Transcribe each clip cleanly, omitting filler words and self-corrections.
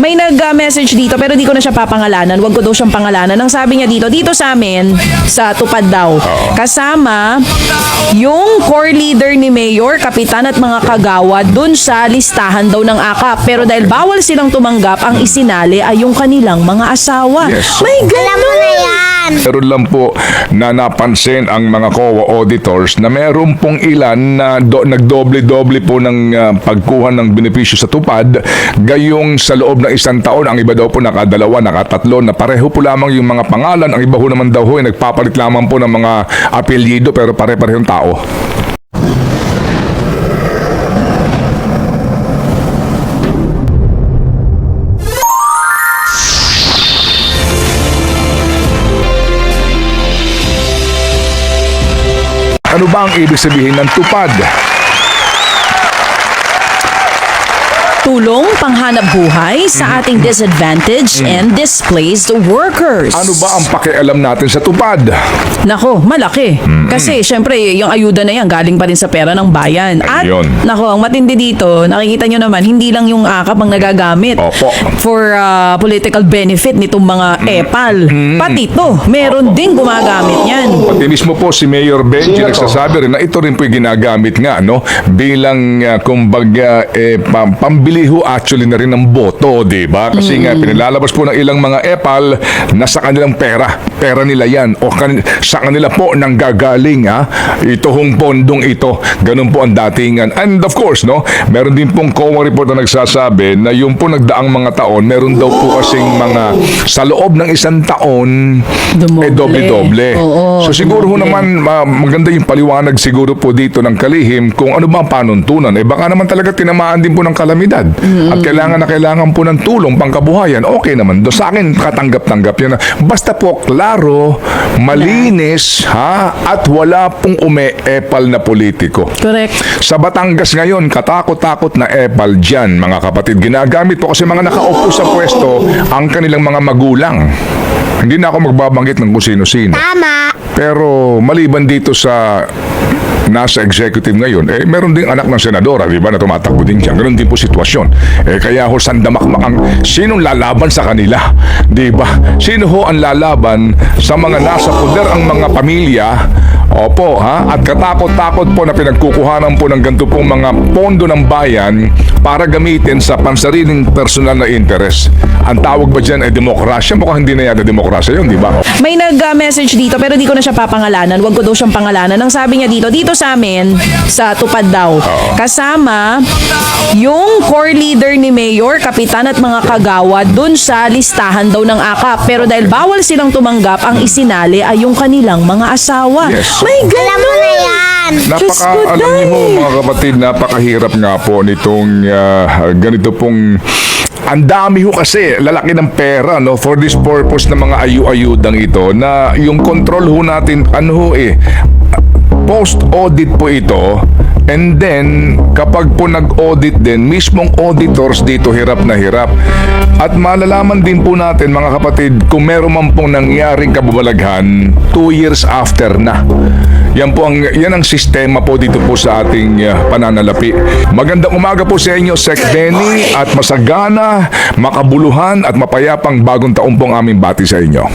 May nag-message dito pero di ko na siya papangalanan. Huwag ko daw siyang pangalanan. Ang sabi niya dito sa amin, sa Tupad daw, kasama yung core leader ni Mayor, kapitan at mga kagawad dun sa listahan daw ng AKAP. Pero dahil bawal silang tumanggap, ang isinali ay yung kanilang mga asawa. Yes. May Alam mo na yan. Meron lang po na napansin ang mga COA auditors na meron pong ilan na nagdoble-doble po ng pagkuha ng benepisyo sa tupad, gayong sa loob ng isang taon, ang iba daw po nakadalawa, nakatatlo, na pareho po lamang yung mga pangalan, ang iba ho naman daw ho ay nagpapalit lamang po ng mga apelyido pero pare-parehong tao. Ano ba ang ibig sabihin ng tupad? tulong panghanap buhay sa ating disadvantaged and displaced workers. Ano ba ang pakialam natin sa tupad? Nako, malaki. Kasi syempre, yung ayuda na yan galing pa rin sa pera ng bayan. At Ayun. nako, ang matindi dito, nakikita nyo naman, hindi lang yung AKAP ang nagagamit Opo. for political benefit nitong mga EPAL. Pati to, meron ding gumagamit yan. Pati mismo po si Mayor Benji nagsasabi rin na ito rin po yung ginagamit nga, no? Bilang kumbaga pambili ho actually na rin ng boto, di ba? Kasi nga pinilalabas po ng ilang mga EPAL na sa kanilang pera nila yan o sa kanila po nang gagaling, ha? Ito hong pondong ito. Ganun po ang datingan. And of course, no? Meron din pong COA report na nagsasabi na yung po nagdaang mga taon, meron daw po kasing mga sa loob ng isang taon doble-doble. Oo, So siguro ho naman maganda yung paliwanag siguro po dito ng kalihim kung ano ba ang panuntunan. Baka naman talaga tinamaan din po ng kalamidad at kailangan po ng tulong pangkabuhayan. Okay naman. Do sa akin katanggap-tanggap yan. Basta po klaro, malinis, ha, at wala pong epal na politiko. Correct. Sa Batangas ngayon, katakot-takot na epal dyan, mga kapatid. Ginagamit po kasi mga nakaupo sa pwesto ang kanilang mga magulang. Hindi na ako magbabanggit ng kung sino-sino. Tama. Pero maliban dito sa nasa executive ngayon, meron ding anak ng senadora, di ba, na tumatakbo din dyan. Ganun din po sitwasyon. Kaya ho, sandamakmak ang sinong lalaban sa kanila, di ba? Sino ho ang lalaban sa mga nasa poder ang mga pamilya? Opo, ha? At katakot-takot po na pinagkukuhanan po ng ganito pong mga pondo ng bayan para gamitin sa pansariling personal na interes. Ang tawag ba dyan ay demokrasya? Mukhang hindi na yata demokrasya yun, di ba? May nag-message dito pero di ko na siya papangalanan. Huwag ko daw siyang pangalanan. Ang sabi niya dito sa amin, sa Tupad daw, kasama yung core leader ni Mayor, kapitan at mga kagawad dun sa listahan daw ng AKAP. Pero dahil bawal silang tumanggap, ang isinali ay yung kanilang mga asawa. Yes. May Alam mo ganun! na yan. Alam niyo ho, mga kapatid, napakahirap nga po nitong ganito pong ang dami ho kasi lalaki ng pera, no, for this purpose na mga ayu-ayudang ito na yung control ho natin post-audit po ito. And then, kapag po nag-audit din, mismong auditors dito hirap na hirap. At malalaman din po natin, mga kapatid, kung meron man pong nangyaring kababalaghan 2 years after na. Yan ang sistema po dito po sa ating pananalapi. Magandang umaga po sa inyo, Sec Benny, at masagana, makabuluhan at mapayapang bagong taon pong aming bati sa inyo.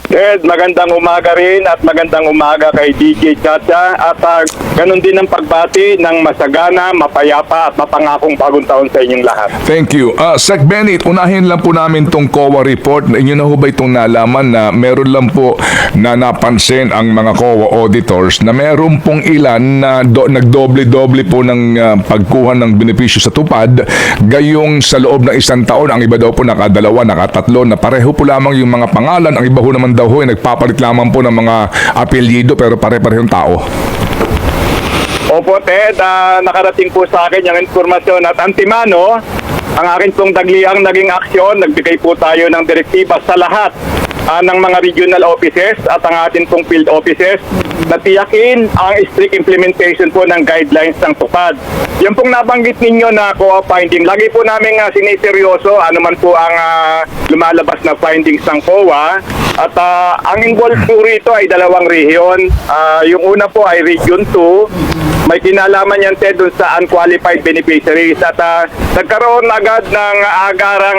Ed, magandang umaga rin at magandang umaga kay DJ Chacha at ganun din ang pagbati ng masagana, mapayapa at mapangakong bagong taon sa inyong lahat. Thank you. Sec Benny, unahin lang po namin tong COA report. Inyo na ho ba itong nalaman na meron lang po na napansin ang mga COA auditors na meron pong ilan na nagdoble-doble po ng pagkuha ng benepisyo sa tupad, gayong sa loob ng isang taon, ang iba daw po nakadalawa, nakatatlo, na pareho po lamang yung mga pangalan, ang iba ho naman daw ho, nagpapalit lamang po ng mga apelyido pero pare-parehong tao. Opo, Ted, nakarating po sa akin yung informasyon at antimano, ang akin pong dagliang naging aksyon, nagbigay po tayo ng direktiba sa lahat ng mga regional offices at ang atin pong field offices na tiyakin ang strict implementation po ng guidelines ng tupad. Yan pong nabanggit ninyo na COA finding, lagi po namin siniseryoso ano man po ang lumalabas na findings ng COA at ang involved po rito ay 2 rehiyon. Yung una po ay Region 2, may kinalaman yan, Ted, dun sa unqualified beneficiaries. At nagkaroon agad ng agarang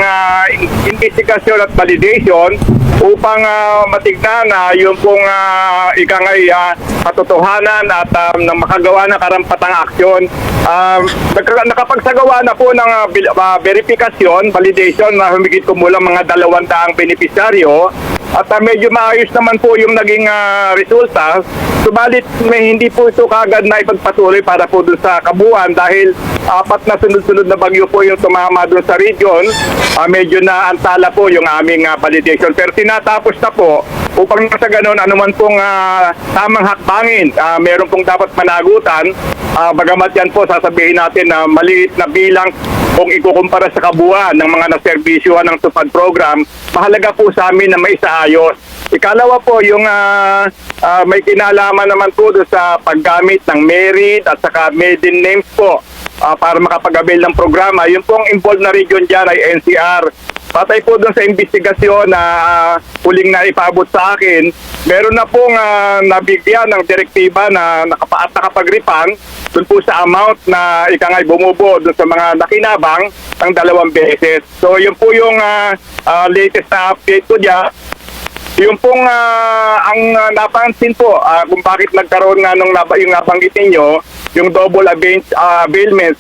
investigasyon at validation upang matignan na yung pong ikangay katotohanan at makagawa ng karampatang aksyon. Nakapagsagawa na po ng verifikasyon, validation na humigit kumulang mga 200 benepisyaryo. At medyo maayos naman po yung naging resulta. Subalit may hindi po ito kagad na ipagpatuloy para po dun sa kabuuan dahil 4 na sunod-sunod na bagyo po yung tumama dun sa region. Medyo na antala po yung aming validation. Pero tinatapos na po upang sa ganun anuman pong tamang hakbangin. Meron pong dapat managutan. Bagamat yan po sasabihin natin na maliit na bilang kung ikukumpara sa kabuuan ng mga naserbisyuhan ng tupad program, mahalaga po sa amin na may isaayos. Ikalawa po, yung may kinalaman naman po doon sa paggamit ng merit at saka maiden names po para makapag-avail ng programa. Yung pong involved na region dyan ay NCR. Patay po doon sa investigasyon na huling na ipaabot sa akin, meron na pong nabigyan ng direktiba na nakapag-refund doon po sa amount na ikangay bumubo doon sa mga nakinabang ng 2 beses. So yun po yung latest na update ko dyan. Yung pong ang napansin po kung bakit nagkaroon nga nung yung nabanggit ninyo, yung double availment,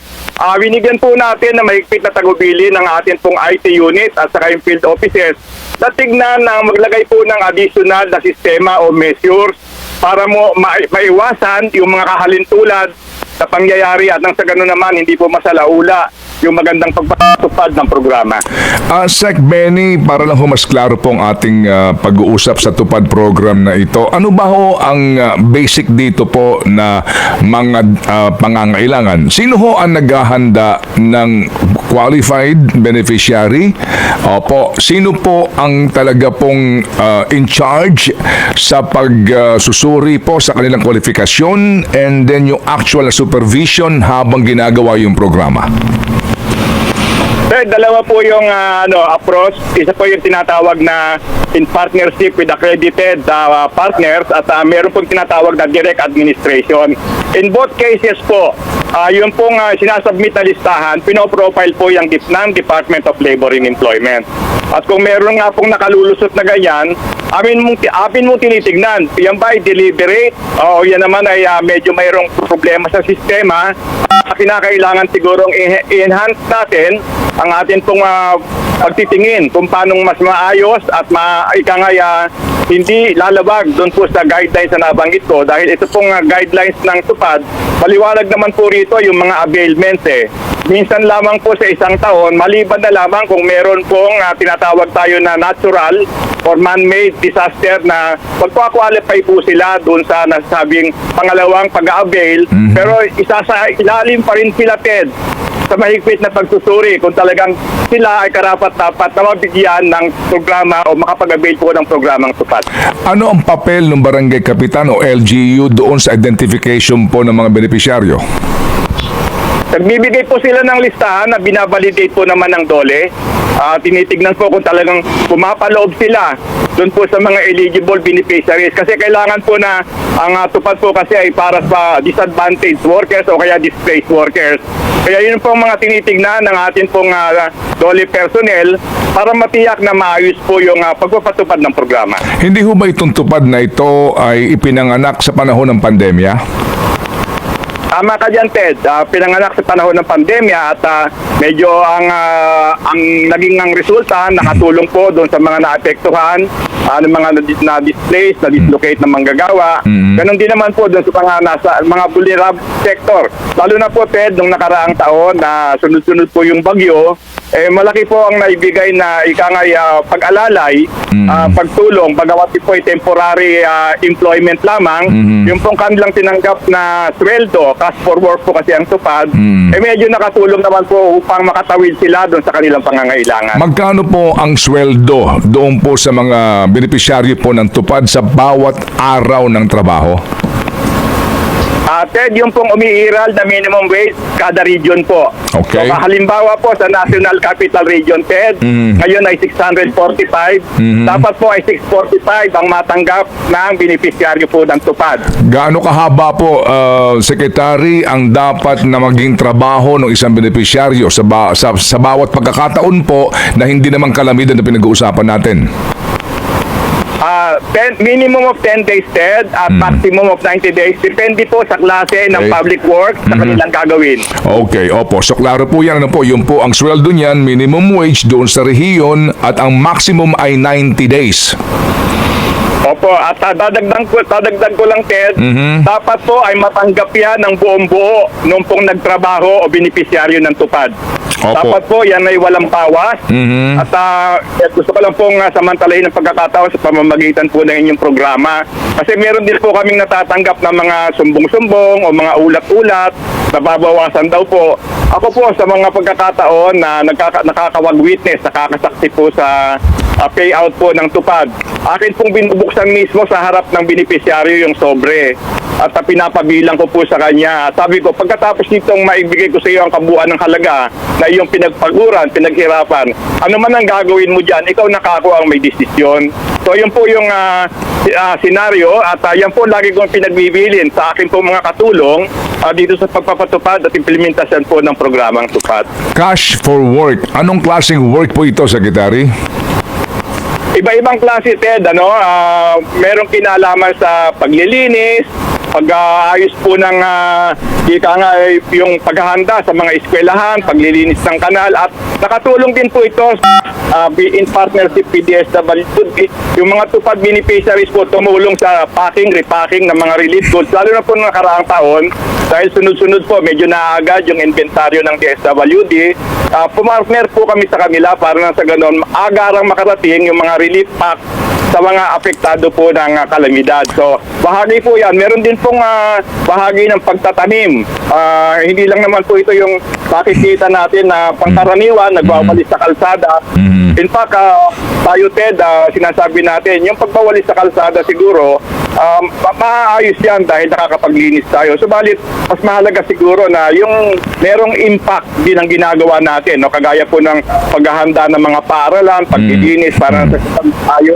binigyan po natin na mahigpit na tagubili ng ating pong IT unit at saka yung field offices na tignan na maglagay po ng additional na sistema o measures para mo maiwasan yung mga kahalintulad na pangyayari at nang sa ganun naman hindi po masalaula yung magandang pagpapatupad ng programa. Sec Benny, para lang mas klaro po ang ating pag-uusap sa tupad program na ito, ano ba ho ang basic dito po na mga pangangailangan? Sino ho ang naghahanda ng qualified beneficiary? Opo, sino po ang talaga pong in charge sa pagsusuri po sa kanilang kwalifikasyon and then yung actual supervision habang ginagawa yung programa? Sir, dalawa po yung approach. Isa po yung tinatawag na in partnership with accredited partners at meron pong tinatawag na direct administration. In both cases po, yung pong sinasubmit na listahan, pinoprofile po yung ng Department of Labor and Employment. At kung meron nga pong nakalulusot na ganyan, amin mong tinitignan, yan ba ay deliberate? O yan naman ay medyo mayroong problema sa sistema. Kinakailangan sigurong i-enhance natin ang atin pong pagtitingin kung paano mas maayos at hindi lalabag doon po sa guidelines na nabanggit ko dahil ito pong guidelines ng tupad, maliwanag naman po rito yung mga availments Minsan lamang po sa isang taon, maliban na lamang kung meron pong tinatawag tayo na natural or man-made disaster na magpa-qualify po sila doon sa nasabing pangalawang pag-avail. Pero isa sa ilalim pa rin sila, Ted, sa mahigpit na pagsusuri kung talagang sila ay karapat-dapat na mabigyan ng programa o makapag-avail po ng programang tupad. Ano ang papel ng barangay kapitan o LGU doon sa identification po ng mga benepisyaryo? Nagbibigay po sila ng listahan na binavalidate po naman ng DOLE. Tinitignan po kung talagang pumapaloob sila doon po sa mga eligible beneficiaries. Kasi kailangan po na ang tupad po kasi ay para sa disadvantaged workers o kaya displaced workers. Kaya yun po ang mga tinitignan ng atin pong DOLE personnel para matiyak na maayos po yung pagpapatupad ng programa. Hindi ho ba itong tupad na ito ay ipinanganak sa panahon ng pandemya? Tama ka dyan, Ted. Pinanganak sa panahon ng pandemya at medyo ang naging resulta, nakatulong po doon sa mga naapektuhan, mga na-displaced, na-dislocate na manggagawa. Ganon din naman po doon sa mga vulnerable sector. Lalo na po, Ted, nung nakaraang taon na sunod-sunod po yung bagyo, malaki po ang naibigay na ikangay pag-alalay, pagtulong, bagamat po ay temporary employment lamang, yung pong kanilang tinanggap na sweldo, cash for work po kasi ang tupad, medyo nakatulong naman po upang makatawid sila doon sa kanilang pangangailangan. Magkano po ang sweldo doon po sa mga benepisyaryo po ng tupad sa bawat araw ng trabaho? Ted, yung pong umiiral na minimum wage kada region po. Okay. So, halimbawa po sa National Capital Region, Ted, ngayon ay 645. Dapat po ay 645 ang matanggap ng beneficiaryo po ng tupad. Gaano kahaba po, Secretary, ang dapat na maging trabaho ng isang benepisyaryo sa bawat pagkakataon po na hindi naman kalamidad na pinag-uusapan natin? Minimum of 10 days, Ted, at maximum of 90 days. Depende po sa klase ng Okay. public work sa kanilang gagawin. Okay, opo. So klaro po yan. Ano po? Yun po ang sweldo niyan, minimum wage doon sa rehiyon at ang maximum ay 90 days. Opo, at dadagdag ko lang, Ted, dapat po ay matanggap yan ng buong buo nung pong nagtrabaho o beneficiaryo ng tupad. Opo. Dapat po yan ay walang bawas. At gusto ko lang pong samantalahin ng pagkakataon sa pamamagitan po ng inyong programa. Kasi meron din po kaming natatanggap ng mga sumbong-sumbong o mga ulat-ulat na babawasan daw po. Ako po sa mga pagkakataon na nakakawag-witness, nakakasaksi po sa payout po ng tupad. Akin pong binubuksan mismo sa harap ng beneficiaryo yung sobre at pinapabilang ko po sa kanya. Sabi ko, pagkatapos nitong maibigay ko sa iyo ang kabuuan ng halaga na iyong pinagpaguran, pinaghirapan, ano man ang gagawin mo dyan, ikaw nakako ang may desisyon. So yun po yung senaryo at yan po lagi kong pinagbibilin sa akin po mga katulong dito sa pagpapatupad at implementasyon po ng programang tupad. Cash for work. Anong klaseng work po ito, Secretary? Iba-ibang klase, Ted, merong kinalaman sa paglilinis, pag-aayos po ng yung paghahanda sa mga eskwelahan, paglilinis ng kanal, at nakatulong din po ito in partnership with DSWD. Yung mga tupad beneficiaries po tumulong sa packing, repacking ng mga relief goods, lalo na po ng nakaraang taon, dahil sunod-sunod po, medyo naagad yung inventaryo ng DSWD. Pumartner po kami sa kanila para na sa ganon, agarang makarating yung mga relief pack sa mga apektado po ng kalamidad. So, bahagi po yan. Meron din pong bahagi ng pagtatanim. Hindi lang naman po ito yung makikita natin na pangkaraniwan, nagwawalis sa kalsada. In fact, tayo, Ted, sinasabi natin, yung pagbawalis sa kalsada siguro, maayos yan dahil nakakapaglinis tayo. Subalit, mas mahalaga siguro na yung merong impact din ang ginagawa natin. No? Kagaya po ng paghahanda ng mga paaralan, paglilinis para sa tayo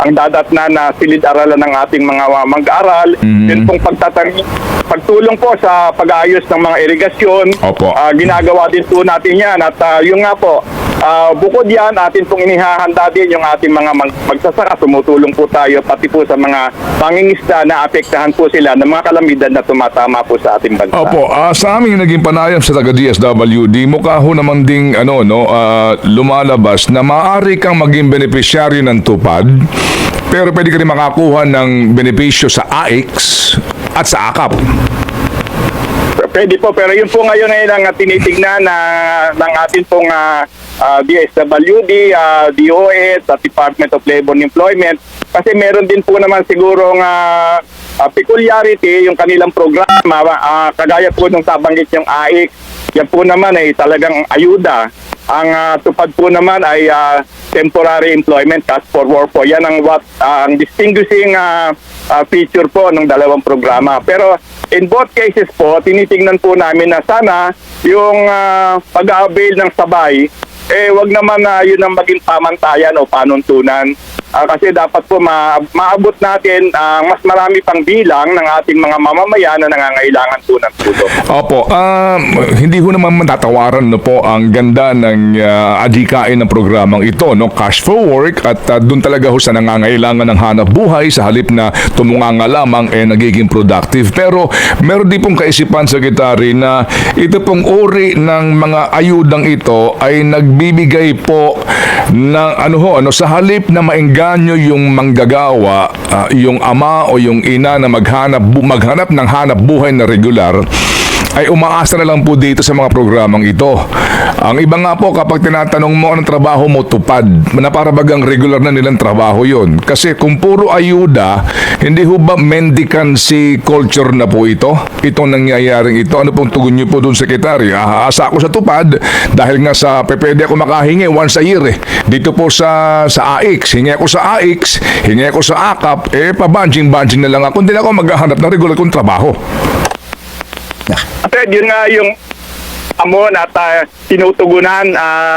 ang dadatna na silid-aralan ng ating mga mag-aaral. Yun pong pagtulong po sa pag-aayos ng mga irigasyon. Opo. Ginagawa din po natin yan. At yung nga po, bukod yan, atin pong inihahanda din yung ating mga magsasaka. Tumutulong po tayo pati po sa mga mangingisda na apektahan po sila ng mga kalamidad na tumatama po sa ating bansa. Opo, sa aming naging panayam sa taga-DSWD, mukha ho naman ding lumalabas na maaari kang maging beneficiary ng tupad, pero pwede ka rin makakuha ng benepisyo sa AIX at sa AKAP. Pwede po, pero yun po ngayon ay lang tinitignan ng ating pong DSWD, DOS, at Department of Labor and Employment. Kasi meron din po naman sigurong peculiarity yung kanilang programa. Kagaya po nung sabanggit yung AIX, yan po naman ay talagang ayuda. Ang tupad po naman ay temporary employment, cash for work po. Yan ang distinguishing feature po ng dalawang programa. Pero in both cases po, tinitingnan po namin na sana yung pag-avail ng sabay, wag naman yun ang maging pamantayan o panuntunan. Kasi dapat po maabot natin mas marami pang bilang ng ating mga mamamayan na nangangailangan po ng tulong. Opo, hindi ho naman matatawaran po ang ganda ng adhikain ng programang ito, no? Cash for work, at doon talaga ho sa nangangailangan ng hanap buhay sa halip na tumunganga lamang nagiging productive. Pero meron din pong kaisipan, Secretary, na ito pong uri ng mga ayudang ito ay nagbibigay po ng sa halip na maengganyo yung manggagawa, yung ama o yung ina na maghanap ng hanap buhay na regular, ay umaasa na lang po dito sa mga programang ito. Ang iba nga po, kapag tinatanong mo anong trabaho mo, tupad, na para bagang regular na nilang trabaho yon. Kasi kung puro ayuda, hindi ho ba mendicancy culture na po ito? Itong nangyayaring ito. Ano pong tugon niyo po doon, Secretary? Aasa ako sa tupad dahil nga sa pwede ako makahingi once a year. Dito po sa AIX, hingi ako sa AIX, hingi ako sa AKAP, pabanjing-banjing na lang ako. Hindi na ako maghahanap ng regular kong trabaho. At yun nga yung amon at tinutugunan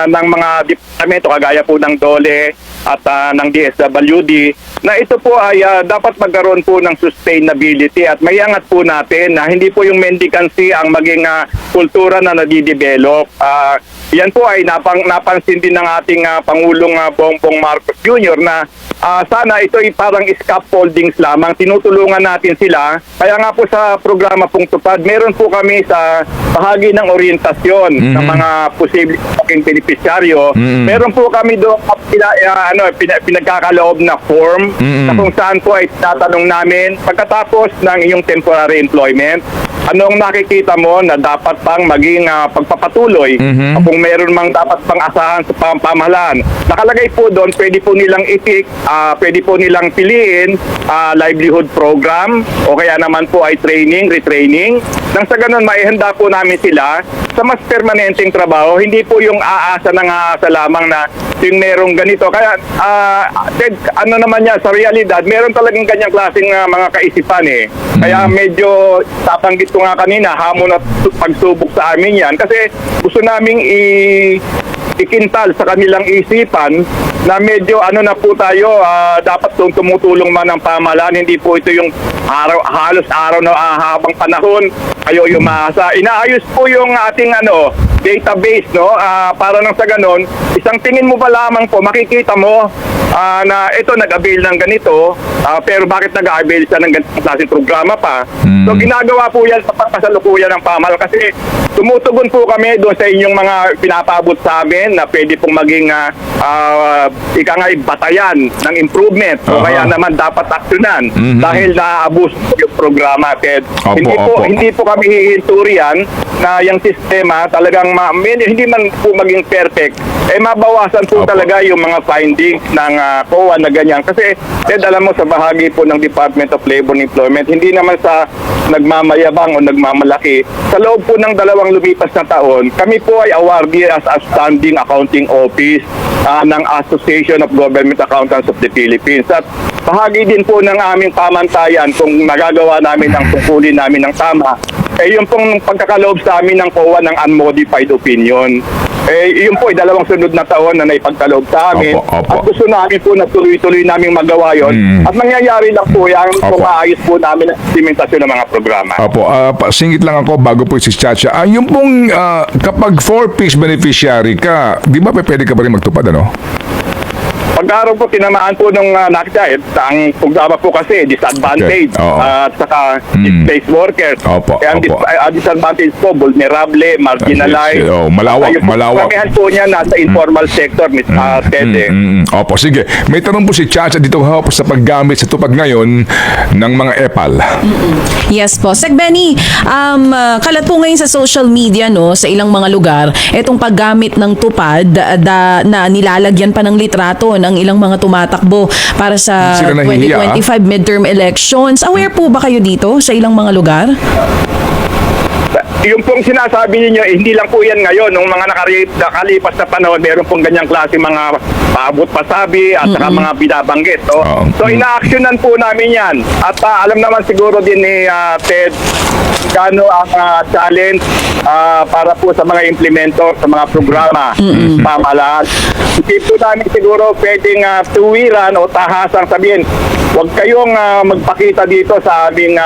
ng mga departamento kagaya po ng DOLE at ng DSWD na ito po ay dapat magkaroon po ng sustainability at maiangat po natin na hindi po yung mendicancy ang maging kultura na nadidevelop. Yan po ay napansin din ng ating Pangulong Bongbong Marcos Jr. na sana ito ay parang scaffoldings lamang. Tinutulungan natin sila. Kaya nga po sa programa pong tupad, meron po kami sa bahagi ng orientasyon ng mga posibleng beneficiaryo. Meron po kami doon pinagkakaloob na form na kung saan po ay tatanong namin pagkatapos ng iyong temporary employment, anong nakikita mo na dapat pang maging pagpapatuloy kung meron mang dapat pang asahan sa pamahalaan. Nakalagay po doon, pwede po nilang i-pick, pwede po nilang piliin livelihood program o kaya naman po ay training, retraining. Nang sa ganun, maihanda po namin sila sa mas permanenteng trabaho. Hindi po yung aasa ng aasa lamang na yung merong ganito. Kaya, ano naman niya, sa realidad, meron talagang ganyang klaseng mga kaisipan eh. Kaya medyo tatanggit ko nga kanina, hamon at pagsubok sa amin yan. Kasi gusto naming ikintal sa kanilang isipan na medyo ano na po tayo, dapat tumutulong man ng pamahalaan. Hindi po ito yung halos araw na habang panahon kayo yung maasa. Inaayos po yung ating database, no? Para nang sa ganon, isang tingin mo pa lamang po, makikita mo na ito nag-avail ng ganito, pero bakit nag-avail siya ng ganitong klaseng programa pa? So ginagawa po yan sa pagkasalukuyan ng pamahalaan kasi tumutugon po kami doon sa inyong mga pinapaabot sa amin na pwede pong maging batayan ng improvement o kaya naman dapat aksyonan dahil naabos yung programa, Ted. Hindi po kami hihinturian na yung sistema talagang hindi man po maging perfect, mabawasan po talaga yung mga findings ng COA na ganyan. Kasi, Ted, alam mo, sa bahagi po ng Department of Labor and Employment, hindi naman sa nagmamayabang o nagmamalaki. Sa loob po ng 2 lumipas na taon, kami po ay awardee as Outstanding Accounting Office ng Association of Government Accountants of the Philippines. At bahagi din po ng aming pamantayan kung nagagawa namin ang tungkulin namin ng tama, yung pong pagkakaloob sa amin ng COA ng unmodified opinion. Yun po ay 2 sunod na taon na naipagkaloob sa amin. At gusto namin po na tuloy-tuloy namin magawa yun. At mangyayari lang po yan kung maayos po namin ang implementasyon ng mga programa. Singit lang ako bago po si Chacha. Yung pong kapag 4-piece beneficiary ka, di ba pwede ka pa rin magtupad, ano? Pag-araw po, tinamaan po nung nakita, ang programa po kasi, disadvantage at saka displaced workers. Kaya ang disadvantage po, vulnerable, marginalized. Malawak. Karamihan po niya nasa informal sector, Ms. Tede. Opo, sige. May tanong po si Chacha dito sa paggamit sa tupad ngayon ng mga EPAL. Yes po. Sec Benny, kalat po ngayon sa social media, no, sa ilang mga lugar, itong paggamit ng tupad na nilalagyan pa ng litrato ng ilang mga tumatakbo para sa 2025 midterm elections. Aware po ba kayo dito sa ilang mga lugar? Yung pong sinasabi niyo, hindi lang po yan ngayon. Nung mga nakalipas na panahon, meron pong ganyang klase mga paabot pasabi at saka mga binabanggit. So ina-actionan po namin yan. At alam naman siguro din ni Ted, kano ang challenge para po sa mga implementor, sa mga programa, pamahalaan. Hindi po namin siguro pwedeng tuwiran o tahasang sabihin, huwag kayong magpakita dito sa aming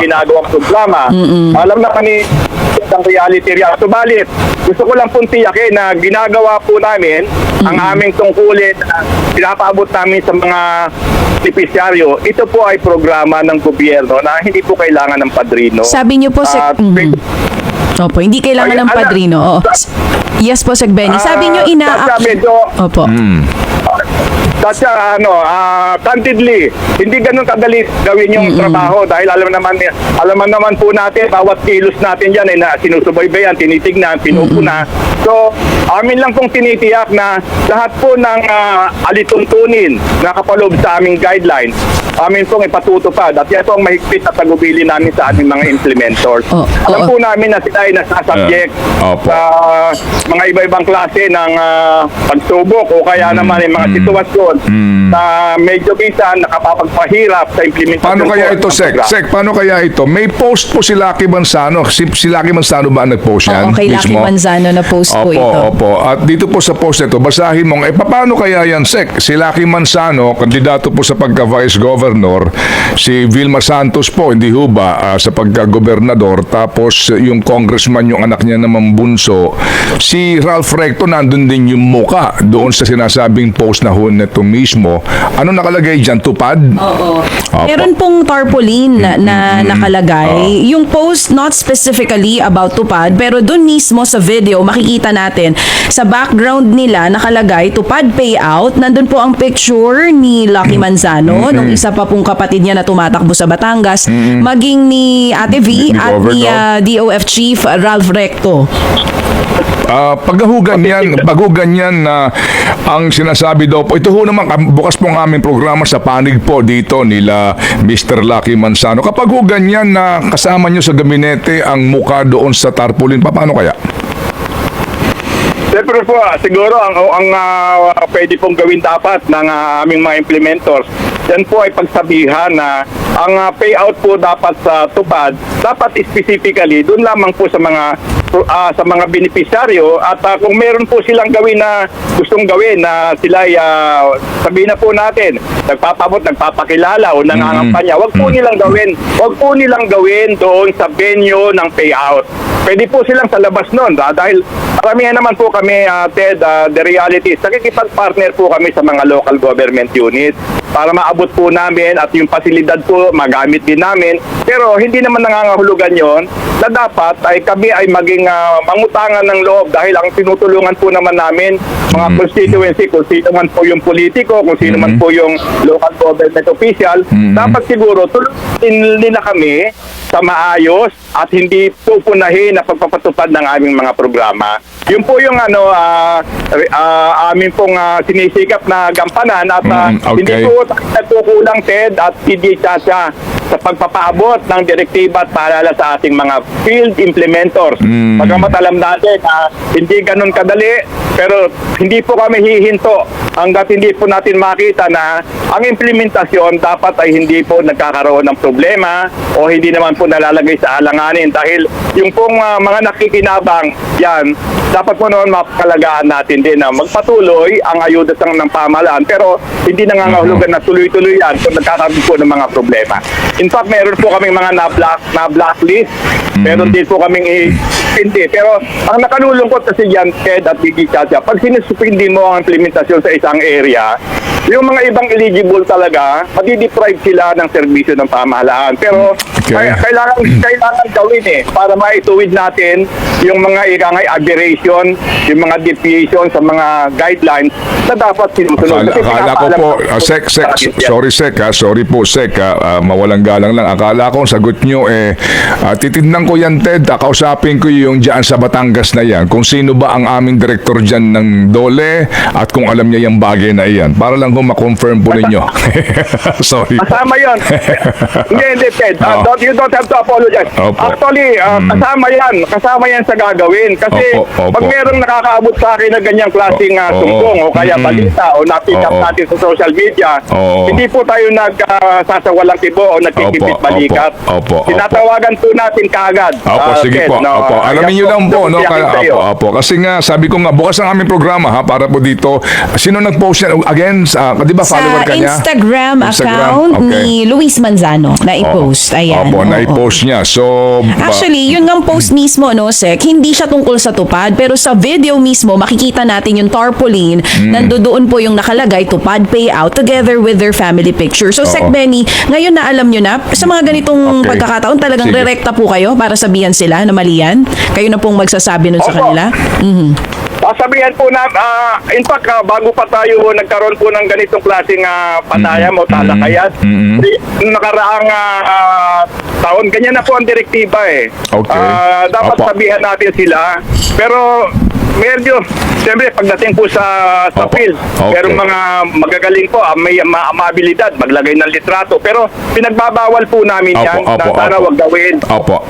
ginagawang programa. Alam naman ni ang reality real. Subalit, gusto ko lang pong tiyakin na ginagawa po namin ang aming tungkulin na pinapaabot namin sa mga beneficiaryo. Ito po ay programa ng gobyerno na hindi po kailangan ng padrino. Sabi niyo po, Opo, hindi kailangan ng padrino. Yes po, Sec Benny. Sabi niyo Opo. Candidly, hindi ganun kadali gawin yung trabaho dahil alam naman po natin, bawat kilos natin dyan ay sinusubaybayan, tinitignan, pinupuna. So, amin lang pong tinitiyak na lahat po ng alituntunin na kapaloob sa aming guidelines, amin pong ipatutupad at yan po ang mahigpit at tagubili namin sa ating mga implementors. Alam po namin na sila ay nasasubject sa mga iba-ibang klase ng pagsubok o kaya naman yung mga sitwasyon na medyo minsan nakapapagpahirap sa implementasyon. Paano kaya po ito, ng Sek? programa. Sek, paano kaya ito? May post po si Lucky Manzano. Si Lucky Manzano ba ang nag-post yan? Oo, kay Lucky mismo? Manzano na post po Opo, ito. opo. At dito po sa post nito, basahin mo, paano kaya yan, Sek? Si Lucky Manzano, kandidato po sa pagka-vice governor, si Vilma Santos po, hindi ho ba, sa pagka-gobernador, tapos yung congressman, yung anak niya naman bunso, si Ralph Recto, nandun din yung muka doon sa sinasabing post na ho nito mismo. Ano nakalagay dyan? Tupad? Oo. Opo. Meron pong tarpaulin na nakalagay. Yung post not specifically about tupad, pero dun mismo sa video, makikita natin sa background nila nakalagay tupad payout. Nandun po ang picture ni Lucky Manzano, nung isa pa pong kapatid niya na tumatakbo sa Batangas, maging ni Ate V Ni at ni Governor. DOF Chief Ralph Recto. Paghugan yan na ang sinasabi daw po, ito ho naman, bukas po ang aming programa sa panig po dito nila Mr. Lucky Manzano. Kapag ho ganyan na kasama nyo sa gabinete ang mukha doon sa tarpaulin, paano kaya? Siyempre po, siguro ang pwede pong gawin dapat ng aming mga implementors, yan po ay pagsabihan na ang payout po dapat sa tupad, dapat specifically doon lamang po sa mga beneficiaryo at kung meron po silang gawin na gustong gawin na sila ay sabihin na po natin, nagpapakilala o nangangampanya, wag po nilang gawin doon sa venue ng payout. Pwede po silang sa labas nun dahil karamihan naman po kami, Ted, the reality is nakikipag-partner po kami sa mga local government units para maabot po namin at yung pasilidad po magamit din namin. Pero hindi naman nangangahulugan yon na dapat ay kami ay maging mangutangan ng loob dahil ang tinutulungan po naman namin mga constituency, kung sino man po yung politiko, kung sino man po yung local government official, dapat siguro tulungan nila kami sa maayos at hindi pupunahin na pagpapatupad ng aming mga programa. Yun po yung amin pong sinisikap na gampanan at hindi okay. po natukulang, Ted at TJ Chacha, sa pagpapaabot ng direktiba at paalala sa ating mga field implementors. Pagkamat alam natin hindi ganun kadali, pero hindi po kami hihinto hanggat hindi po natin makita na ang implementasyon dapat ay hindi po nagkakaroon ng problema o hindi naman po nalalagay sa alanganin dahil yung pong mga nakikinabang yan, dapat po naman mapakalagaan natin din na magpatuloy ang ayuda ng pamahalaan pero hindi nangangahulugan na tuloy-tuloy yan kung nagkakaroon po ng mga problema. In fact, meron po kaming mga na-blacklist, meron din po kaming hindi. Pero ang nakalulungkot kasi yan, Ted at Biggie Chacha, pag sinususpindi mo ang implementasyon sa isang area, yung mga ibang eligible talaga, madideprive sila ng serbisyo ng pamahalaan. Pero kailangan gawin para maituwid natin yung mga ikangay aberration, yung mga deviation sa mga guidelines na dapat sinusunod. Akala ko po, sorry po, Sek, mawalang galang lang. Akala ko, sagot nyo, titignan ko yan, Ted, kausapin ko yung dyan sa Batangas na yan, kung sino ba ang aming director dyan ng DOLE at kung alam niya yung bagay na iyan. Para lang kung ma-confirm po ninyo. Sorry po. Kasama yun. Hindi, Ted. You don't have to apologize. Opo. Actually, kasama yan sa gagawin. Kasi Opo. pag merong nakakaabot sa akin na ganyang klaseng sumbong o kaya balita o na-pick up Oo. natin sa social media, Oo. hindi po tayo nagsasawalang tibo o nagkikipit Opo. balikat. Opo. Tinatawagan po natin kaagad. Opo, sige Ted, po. Opo. Alamin nyo lang po, no? Opo. Kasi nga, sabi ko nga, bukas ang aming programa, para po dito. Sino nag-post yan? Again, di ba Sa follower ka niya? Instagram account Okay. ni Luis Manzano na i-post. Ayan. Opo, oo. na-post niya. So, Actually, yun ngang post mismo, no, Sek, hindi siya tungkol sa tupad, pero sa video mismo, makikita natin yung tarpaulin, nandoon po yung nakalagay, tupad payout, together with their family picture. So, Sek Oo. Benny, ngayon na alam nyo na, sa mga ganitong Okay. pagkakataon, talagang Sige. rerekta po kayo para sabihan sila na mali yan? Kayo na pong magsasabi nun sa Opo. kanila? Sabihan po na, in fact, bago pa tayo nagkaroon po ng ganitong klaseng panayam o talakayan, noong nakaraang taon, ganyan na po ang direktiba Okay. Dapat Opo. sabihan natin sila. Pero medyo, siyempre, pagdating po sa Opo. field, Okay. pero mga magagaling po, may maabilidad, maglagay ng litrato. Pero pinagbabawal po namin Opo, yan, na opo, sana opo. wag gawin.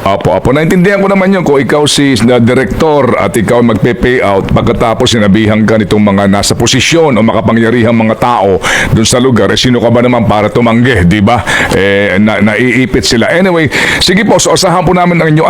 Opo. Naintindihan ko naman yun kung ikaw si director at ikaw magpe-payout pagkatapos sinabihan ka nitong mga nasa posisyon o makapangyarihang mga tao dun sa lugar, sino ka ba naman para tumanggi, di ba? Naiipit sila. Anyway, sige po, so asahan po namin ang inyong